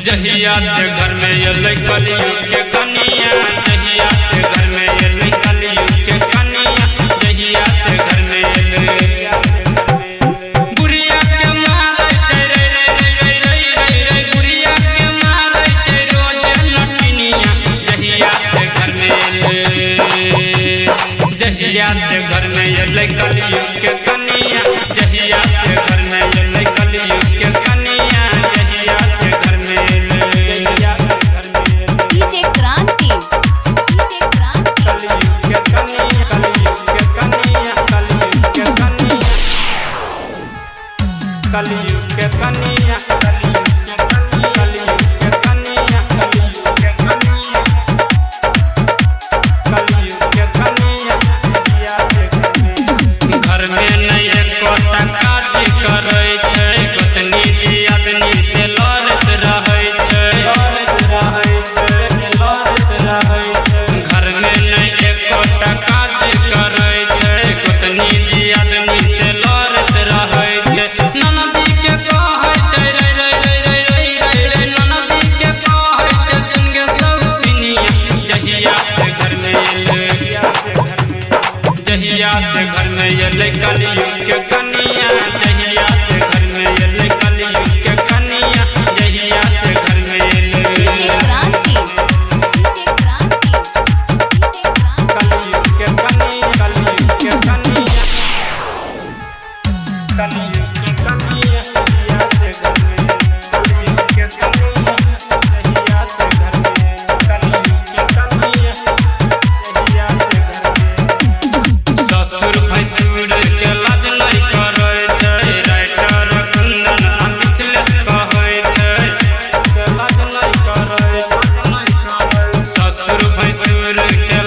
जहिया से घर में ये कलियुग के कनिया, जहिया से घर में ये कलियुग के कनिया, जहिया से घर में ये बुढ़िया के मारे रे रे रे रे रे रे बुढ़िया के मारे रोज नटनिया, जहिया से घर में जहिया से घर में ये कलियुग के कनिया, जहिया से घर में ये कलियुग के कनिया, जहिया से घर में डीजे क्रांति कलियुग के कनिया, कलियुग के कनिया, कलियुग के कनिया, कलियुग के कनिया, कलियुग के कनिया, कलियुग के कनिया, कलियुग के कनिया, जहिया से घर में नहीं एको टका करे छै, गोतनी दियादनी से लड़त रहे छै, घर में नहीं एको टका करे छै, गोतनी दियादनी से लड़त रहे छै, ननदी के कहै छै रे रे रे रे रे रे ननदी के कहै छै सुन गे सौतिनिया, जहिया से घर में जहिया से घर में ये कलियुग के कनिया, जहिया से घर में ये कलियुग के कनिया, जहिया से घर में डीजे क्रांति कलियुग के कनिया, कलियुग के कनिया, कलियुग के कनिया, जहिया से घर में कलियुग के कनिया, जहिया से घर में कलियुग के कनिया, जहिया से घर में ससुर भैंसुर के लाज नहीं करे छै, राइटर कुंदन मिथिलेश कहै छै, लाज नहीं करे ससुर भैंसुर के